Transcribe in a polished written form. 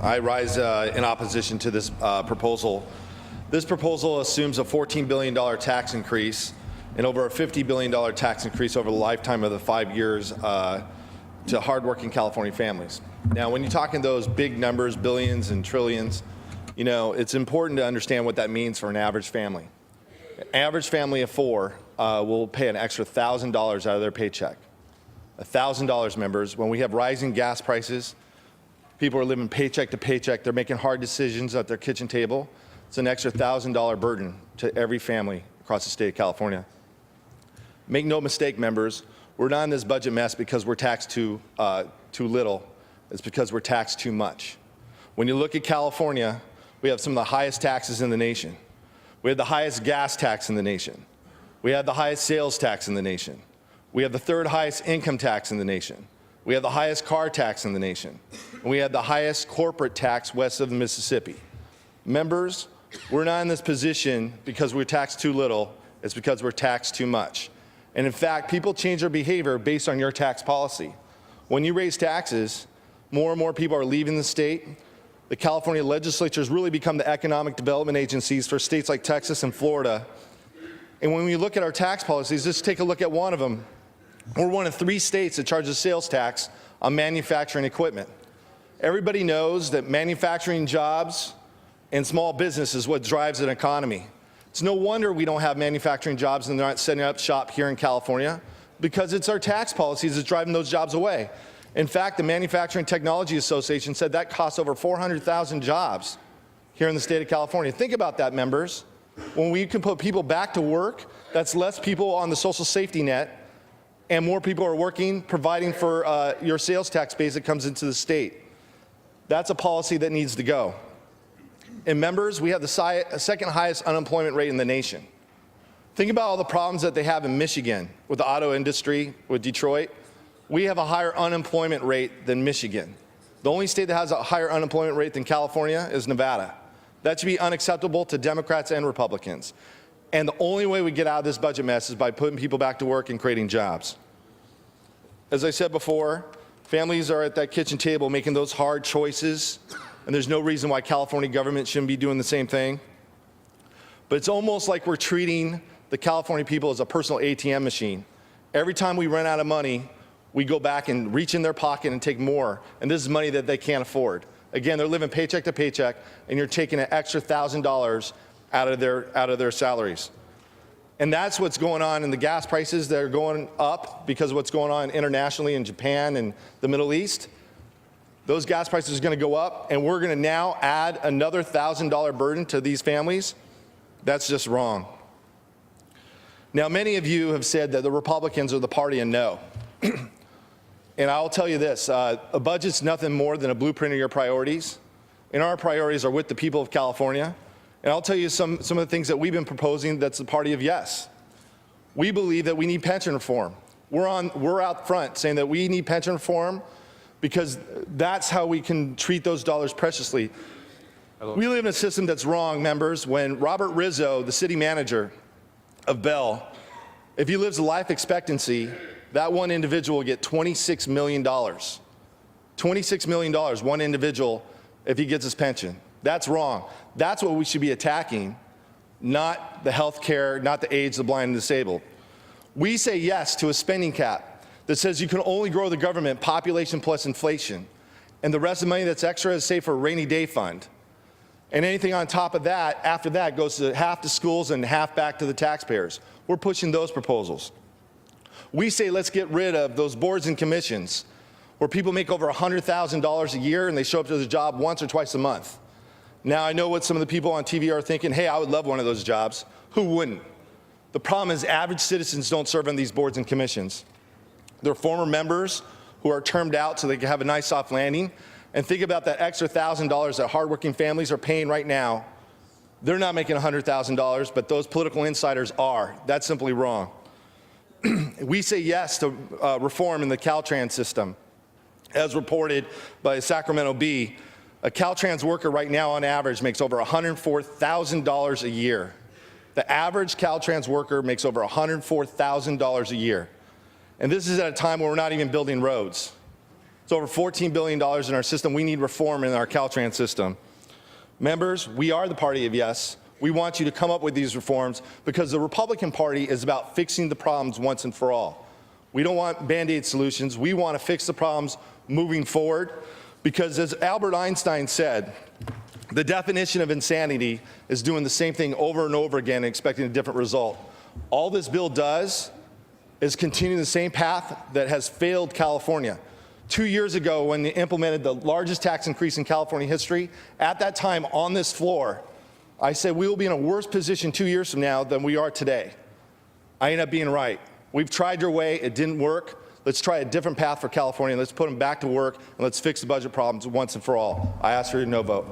I rise in opposition to this proposal. This proposal assumes a $14 billion tax increase and over a $50 billion tax increase over the lifetime of the 5 years to hardworking California families. Now, when you're talking those big numbers, billions and trillions, you know, it's important to understand what that means for an average family. An average family of four will pay an extra $1,000 out of their paycheck. $1,000, members. When we have rising gas prices, people are living paycheck to paycheck. They're making hard decisions at their kitchen table. It's an extra $1,000 burden to every family across the state of California. Make no mistake, members, we're not in this budget mess because we're taxed too little. It's because we're taxed too much. When you look at California, we have some of the highest taxes in the nation. We have the highest gas tax in the nation. We have the highest sales tax in the nation. We have the third highest income tax in the nation. We have the highest car tax in the nation. And we have the highest corporate tax west of the Mississippi. Members, we're not in this position because we're taxed too little. It's because we're taxed too much. And in fact, people change their behavior based on your tax policy. When you raise taxes, more and more people are leaving the state. The California legislature has really become the economic development agencies for states like Texas and Florida. And when we look at our tax policies, just take a look at one of them. We're one of 3 states that charges sales tax on manufacturing equipment. Everybody knows that manufacturing jobs and small business is what drives an economy. It's no wonder we don't have manufacturing jobs and they're not setting up shop here in California, because it's our tax policies that's driving those jobs away. In fact, the Manufacturing Technology Association said that costs over 400,000 jobs here in the state of California. Think about that, members. When we can put people back to work, that's less people on the social safety net, and more people are working, providing for your sales tax base that comes into the state. That's a policy that needs to go. And members, we have the second highest unemployment rate in the nation. Think about all the problems that they have in Michigan with the auto industry, with Detroit. We have a higher unemployment rate than Michigan. The only state that has a higher unemployment rate than California is Nevada. That should be unacceptable to Democrats and Republicans. And the only way we get out of this budget mess is by putting people back to work and creating jobs. As I said before, families are at that kitchen table making those hard choices, and there's no reason why California government shouldn't be doing the same thing. But it's almost like we're treating the California people as a personal ATM machine. Every time we run out of money, we go back and reach in their pocket and take more, and this is money that they can't afford. Again, they're living paycheck to paycheck, and you're taking an extra $1,000 out of their salaries. And that's what's going on in the gas prices that are going up because of what's going on internationally in Japan and the Middle East. Those gas prices are going to go up, and we're going to now add another $1,000 burden to these families. That's just wrong. Now, many of you have said that the Republicans are the party of no. And I'll tell you this, a budget's nothing more than a blueprint of your priorities. And our priorities are with the people of California. And I'll tell you some of the things that we've been proposing that's the party of yes. We believe that we need pension reform. We're out front saying that we need pension reform because that's how we can treat those dollars preciously. We live in a system that's wrong, members. When Robert Rizzo, the city manager of Bell, if he lives a life expectancy, that one individual will get $26 million. $26 million, one individual, if he gets his pension. That's wrong. That's what we should be attacking, not the health care, not the AIDS, the blind, and disabled. We say yes to a spending cap that says you can only grow the government population plus inflation, and the rest of the money that's extra is saved for a rainy day fund. And anything on top of that, after that, goes to half to schools and half back to the taxpayers. We're pushing those proposals. We say let's get rid of those boards and commissions where people make over $100,000 a year and they show up to the job once or twice a month. Now, I know what some of the people on TV are thinking, hey, I would love one of those jobs. Who wouldn't? The problem is average citizens don't serve on these boards and commissions. They're former members who are termed out so they can have a nice soft landing. And think about that extra $1,000 that hardworking families are paying right now. They're not making $100,000, but those political insiders are. That's simply wrong. We say yes to reform in the Caltrans system. As reported by Sacramento Bee, a Caltrans worker right now on average makes over $104,000 a year. The average Caltrans worker makes over $104,000 a year. And this is at a time where we're not even building roads. It's over $14 billion in our system. We need reform in our Caltrans system. Members, we are the party of yes. We want you to come up with these reforms because the Republican Party is about fixing the problems once and for all. We don't want Band-Aid solutions. We want to fix the problems moving forward because, as Albert Einstein said, the definition of insanity is doing the same thing over and over again and expecting a different result. All this bill does is continue the same path that has failed California. 2 years ago, when they implemented the largest tax increase in California history, at that time on this floor, I said we will be in a worse position 2 years from now than we are today. I ended up being right. We've tried your way. It didn't work. Let's try a different path for California. Let's put them back to work, and let's fix the budget problems once and for all. I ask for your no vote.